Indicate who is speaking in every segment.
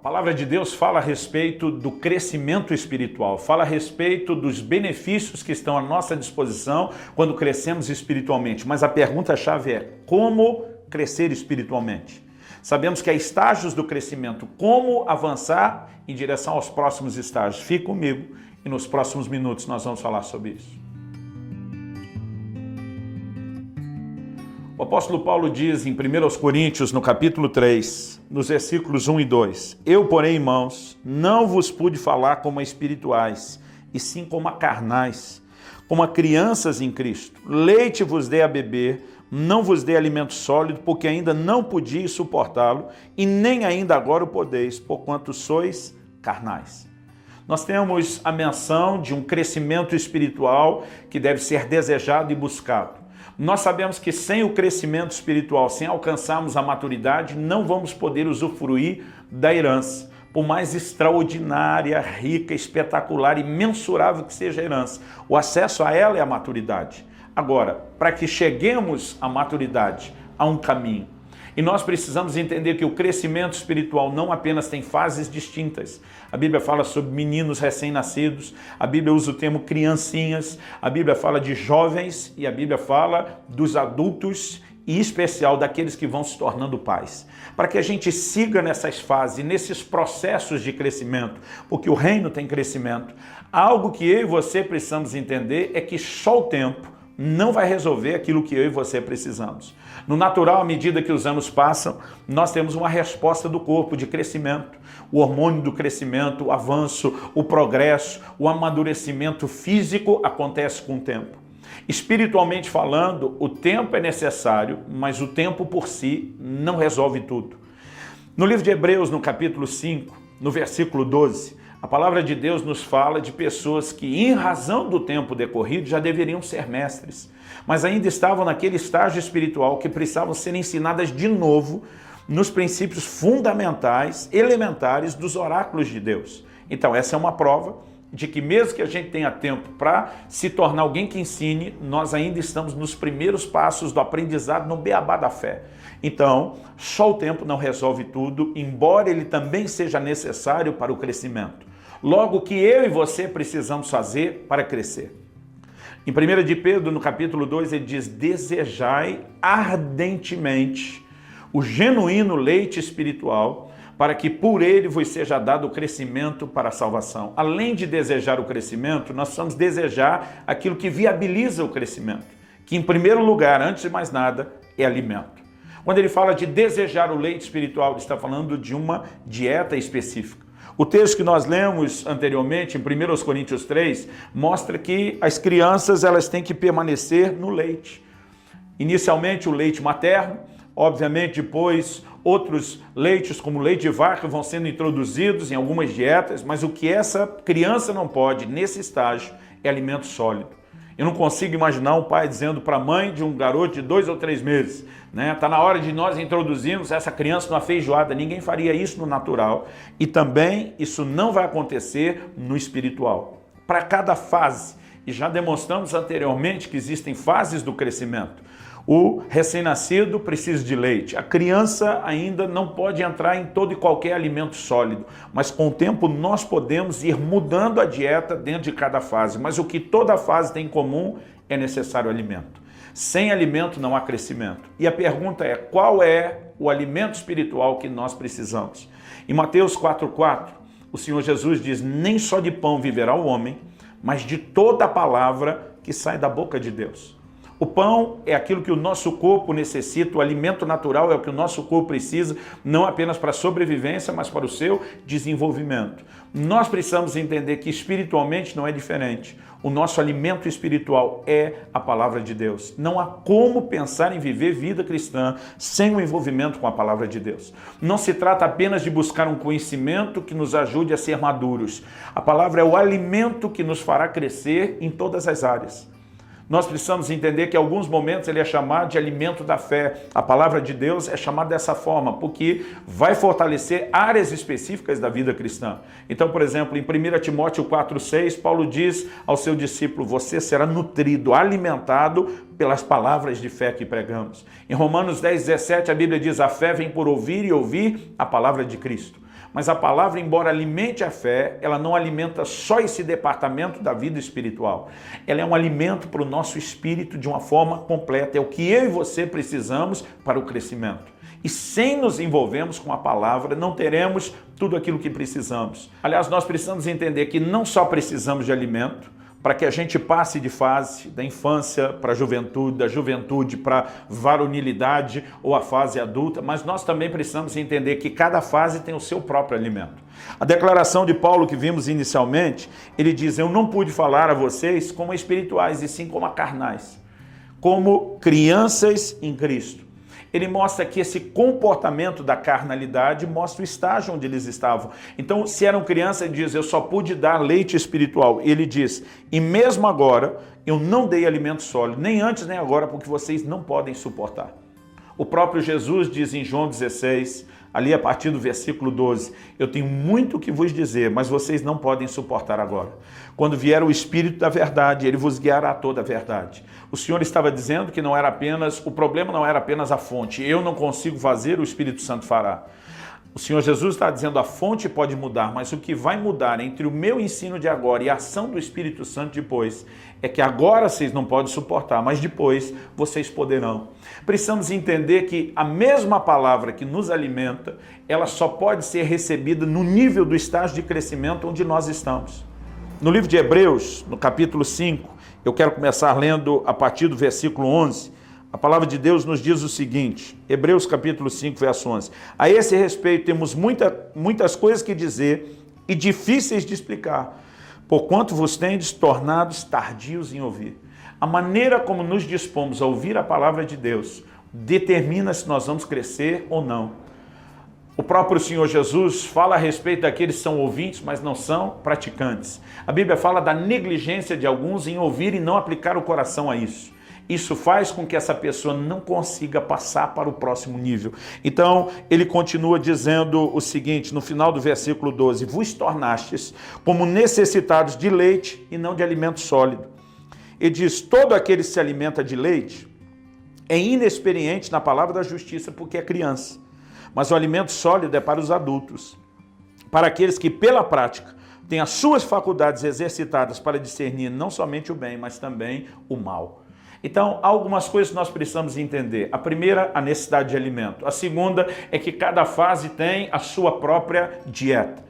Speaker 1: palavra de Deus fala a respeito do crescimento espiritual, fala a respeito dos benefícios que estão à nossa disposição quando crescemos espiritualmente. Mas a pergunta-chave é: como crescer espiritualmente? Sabemos que há estágios do crescimento. Como avançar em direção aos próximos estágios? Fique comigo e nos próximos minutos nós vamos falar sobre isso. O apóstolo Paulo diz em 1 Coríntios, no capítulo 3, nos versículos 1 e 2, Eu, porém, irmãos, não vos pude falar como a espirituais, e sim como a carnais, como a crianças em Cristo. Leite vos dei a beber, não vos dei alimento sólido, porque ainda não podiais suportá-lo, e nem ainda agora o podeis, porquanto sois carnais. Nós temos a menção de um crescimento espiritual que deve ser desejado e buscado. Nós sabemos que sem o crescimento espiritual, sem alcançarmos a maturidade, não vamos poder usufruir da herança. Por mais extraordinária, rica, espetacular e mensurável que seja a herança, o acesso a ela é a maturidade. Agora, para que cheguemos à maturidade, há um caminho. E nós precisamos entender que o crescimento espiritual não apenas tem fases distintas. A Bíblia fala sobre meninos recém-nascidos, a Bíblia usa o termo criancinhas, a Bíblia fala de jovens e a Bíblia fala dos adultos e, em especial, daqueles que vão se tornando pais. Para que a gente siga nessas fases, nesses processos de crescimento, porque o reino tem crescimento. Algo que eu e você precisamos entender é que só o tempo não vai resolver aquilo que eu e você precisamos. No natural, à medida que os anos passam, nós temos uma resposta do corpo de crescimento. O hormônio do crescimento, o avanço, o progresso, o amadurecimento físico acontece com o tempo. Espiritualmente falando, o tempo é necessário, mas o tempo por si não resolve tudo. No livro de Hebreus, no capítulo 5, no versículo 12, a palavra de Deus nos fala de pessoas que, em razão do tempo decorrido, já deveriam ser mestres, mas ainda estavam naquele estágio espiritual que precisavam ser ensinadas de novo nos princípios fundamentais, elementares dos oráculos de Deus. Então, essa é uma prova de que mesmo que a gente tenha tempo para se tornar alguém que ensine, nós ainda estamos nos primeiros passos do aprendizado no beabá da fé. Então, só o tempo não resolve tudo, embora ele também seja necessário para o crescimento. Logo, o que eu e você precisamos fazer para crescer? Em 1 de Pedro, no capítulo 2, ele diz: desejai ardentemente o genuíno leite espiritual, para que por ele vos seja dado o crescimento para a salvação. Além de desejar o crescimento, nós precisamos desejar aquilo que viabiliza o crescimento, que em primeiro lugar, antes de mais nada, é alimento. Quando ele fala de desejar o leite espiritual, ele está falando de uma dieta específica. O texto que nós lemos anteriormente, em 1 Coríntios 3, mostra que as crianças elas têm que permanecer no leite. Inicialmente o leite materno, obviamente depois outros leites, como leite de vaca, vão sendo introduzidos em algumas dietas, mas o que essa criança não pode, nesse estágio, é alimento sólido. Eu não consigo imaginar um pai dizendo para a mãe de um garoto de 2 ou 3 meses, Está na hora de nós introduzirmos essa criança numa feijoada. Ninguém faria isso no natural. E também isso não vai acontecer no espiritual. Para cada fase, e já demonstramos anteriormente que existem fases do crescimento. O recém-nascido precisa de leite. A criança ainda não pode entrar em todo e qualquer alimento sólido, mas com o tempo nós podemos ir mudando a dieta dentro de cada fase. Mas o que toda fase tem em comum é necessário alimento. Sem alimento não há crescimento. E a pergunta é, qual é o alimento espiritual que nós precisamos? Em Mateus 4,4, o Senhor Jesus diz, nem só de pão viverá o homem, mas de toda a palavra que sai da boca de Deus. O pão é aquilo que o nosso corpo necessita, o alimento natural é o que o nosso corpo precisa, não apenas para a sobrevivência, mas para o seu desenvolvimento. Nós precisamos entender que espiritualmente não é diferente. O nosso alimento espiritual é a palavra de Deus. Não há como pensar em viver vida cristã sem o envolvimento com a palavra de Deus. Não se trata apenas de buscar um conhecimento que nos ajude a ser maduros. A palavra é o alimento que nos fará crescer em todas as áreas. Nós precisamos entender que em alguns momentos ele é chamado de alimento da fé. A palavra de Deus é chamada dessa forma, porque vai fortalecer áreas específicas da vida cristã. Então, por exemplo, em 1 Timóteo 4,6, Paulo diz ao seu discípulo, você será nutrido, alimentado pelas palavras de fé que pregamos. Em Romanos 10,17, a Bíblia diz, a fé vem por ouvir e ouvir a palavra de Cristo. Mas a palavra, embora alimente a fé, ela não alimenta só esse departamento da vida espiritual. Ela é um alimento para o nosso espírito de uma forma completa. É o que eu e você precisamos para o crescimento. E sem nos envolvermos com a palavra, não teremos tudo aquilo que precisamos. Aliás, nós precisamos entender que não só precisamos de alimento, para que a gente passe de fase da infância para a juventude, da juventude para a varonilidade ou a fase adulta, mas nós também precisamos entender que cada fase tem o seu próprio alimento. A declaração de Paulo que vimos inicialmente, ele diz: eu não pude falar a vocês como espirituais, e sim como a carnais, como crianças em Cristo. Ele mostra que esse comportamento da carnalidade mostra o estágio onde eles estavam. Então, se eram crianças, ele diz: eu só pude dar leite espiritual. Ele diz: e mesmo agora, eu não dei alimento sólido, nem antes nem agora, porque vocês não podem suportar. O próprio Jesus diz em João 16, ali a partir do versículo 12, eu tenho muito o que vos dizer, mas vocês não podem suportar agora. Quando vier o Espírito da verdade, ele vos guiará a toda a verdade. O Senhor estava dizendo que não era apenas, o problema não era apenas a fonte. Eu não consigo fazer, o Espírito Santo fará. O Senhor Jesus está dizendo: a fonte pode mudar, mas o que vai mudar entre o meu ensino de agora e a ação do Espírito Santo depois é que agora vocês não podem suportar, mas depois vocês poderão. Precisamos entender que a mesma palavra que nos alimenta, ela só pode ser recebida no nível do estágio de crescimento onde nós estamos. No livro de Hebreus, no capítulo 5, eu quero começar lendo a partir do versículo 11, a palavra de Deus nos diz o seguinte, Hebreus capítulo 5, verso 11. A esse respeito temos muitas coisas que dizer e difíceis de explicar, porquanto vos tendes tornados tardios em ouvir. A maneira como nos dispomos a ouvir a palavra de Deus determina se nós vamos crescer ou não. O próprio Senhor Jesus fala a respeito daqueles que são ouvintes, mas não são praticantes. A Bíblia fala da negligência de alguns em ouvir e não aplicar o coração a isso. Isso faz com que essa pessoa não consiga passar para o próximo nível. Então, ele continua dizendo o seguinte, no final do versículo 12, vos tornastes como necessitados de leite e não de alimento sólido. Ele diz, todo aquele que se alimenta de leite é inexperiente na palavra da justiça porque é criança. Mas o alimento sólido é para os adultos, para aqueles que pela prática têm as suas faculdades exercitadas para discernir não somente o bem, mas também o mal. Então, há algumas coisas que nós precisamos entender. A primeira, a necessidade de alimento. A segunda é que cada fase tem a sua própria dieta.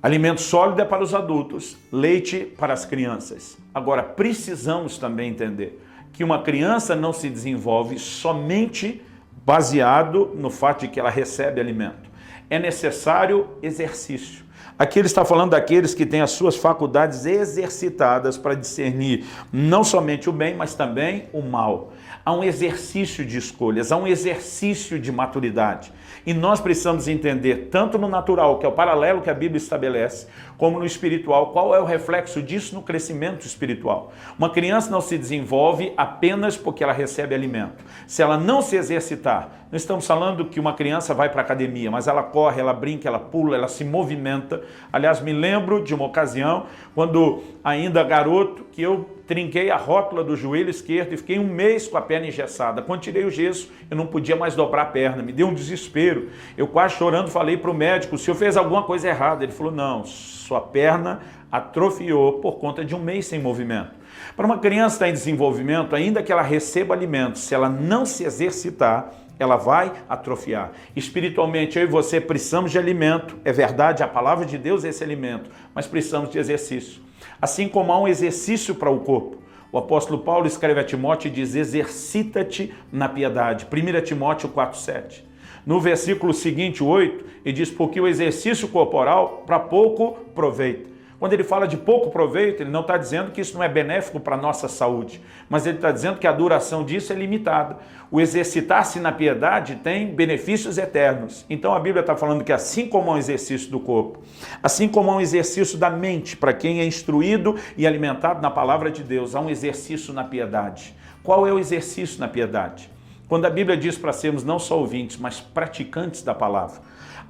Speaker 1: Alimento sólido é para os adultos, leite para as crianças. Agora, precisamos também entender que uma criança não se desenvolve somente baseado no fato de que ela recebe alimento. É necessário exercício. Aqui ele está falando daqueles que têm as suas faculdades exercitadas para discernir não somente o bem, mas também o mal. Há um exercício de escolhas, há um exercício de maturidade. E nós precisamos entender, tanto no natural, que é o paralelo que a Bíblia estabelece, como no espiritual, qual é o reflexo disso no crescimento espiritual. Uma criança não se desenvolve apenas porque ela recebe alimento. Se ela não se exercitar, não estamos falando que uma criança vai para a academia, mas ela corre, ela brinca, ela pula, ela se movimenta. Aliás, me lembro de uma ocasião, quando ainda garoto, que eu trinquei a rótula do joelho esquerdo e fiquei um mês com a perna engessada. Quando tirei o gesso, eu não podia mais dobrar a perna, me deu um desespero. Eu quase chorando falei para o médico, o senhor fez alguma coisa errada. Ele falou, não, sua perna atrofiou por conta de um mês sem movimento. Para uma criança estar em desenvolvimento, ainda que ela receba alimento, se ela não se exercitar, ela vai atrofiar. Espiritualmente, eu e você precisamos de alimento. É verdade, a palavra de Deus é esse alimento, mas precisamos de exercício. Assim como há um exercício para o corpo. O apóstolo Paulo escreve a Timóteo e diz, exercita-te na piedade. 1 Timóteo 4,7. No versículo seguinte, 8, ele diz, porque o exercício corporal para pouco proveito. Quando ele fala de pouco proveito, ele não está dizendo que isso não é benéfico para a nossa saúde, mas ele está dizendo que a duração disso é limitada. O exercitar-se na piedade tem benefícios eternos. Então a Bíblia está falando que assim como há um exercício do corpo, assim como há um exercício da mente, para quem é instruído e alimentado na palavra de Deus, há um exercício na piedade. Qual é o exercício na piedade? Quando a Bíblia diz para sermos não só ouvintes, mas praticantes da palavra.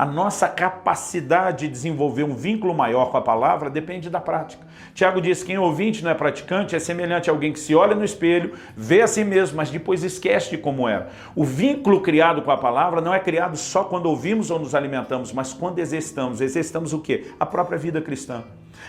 Speaker 1: A nossa capacidade de desenvolver um vínculo maior com a palavra depende da prática. Tiago diz que quem é ouvinte não é praticante, é semelhante a alguém que se olha no espelho, vê a si mesmo, mas depois esquece de como era. O vínculo criado com a palavra não é criado só quando ouvimos ou nos alimentamos, mas quando exercitamos. Exercitamos o quê? A própria vida cristã.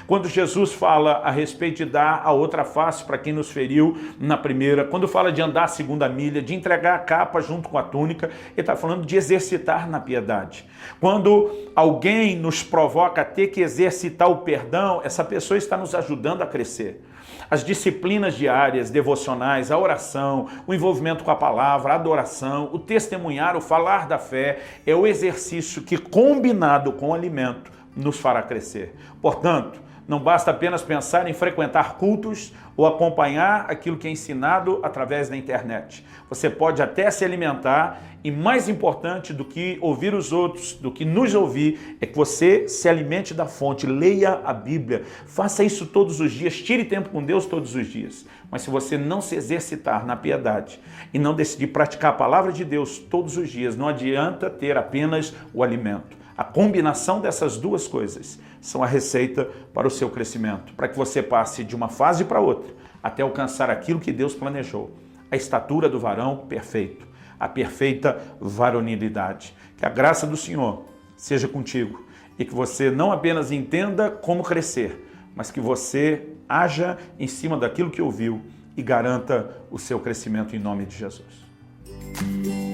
Speaker 1: Quando Jesus fala a respeito de dar a outra face para quem nos feriu na primeira, quando fala de andar a segunda milha, de entregar a capa junto com a túnica, ele está falando de exercitar na piedade. Quando alguém nos provoca a ter que exercitar o perdão, essa pessoa está nos ajudando a crescer. As disciplinas diárias, devocionais, a oração, o envolvimento com a palavra, a adoração, o testemunhar, o falar da fé, é o exercício que, combinado com o alimento, nos fará crescer. Portanto, não basta apenas pensar em frequentar cultos ou acompanhar aquilo que é ensinado através da internet. Você pode até se alimentar e, mais importante do que ouvir os outros, do que nos ouvir, é que você se alimente da fonte, leia a Bíblia, faça isso todos os dias, tire tempo com Deus todos os dias. Mas se você não se exercitar na piedade e não decidir praticar a palavra de Deus todos os dias, não adianta ter apenas o alimento. A combinação dessas duas coisas são a receita para o seu crescimento, para que você passe de uma fase para outra, até alcançar aquilo que Deus planejou, a estatura do varão perfeito, a perfeita varonilidade. Que a graça do Senhor seja contigo e que você não apenas entenda como crescer, mas que você haja em cima daquilo que ouviu e garanta o seu crescimento em nome de Jesus.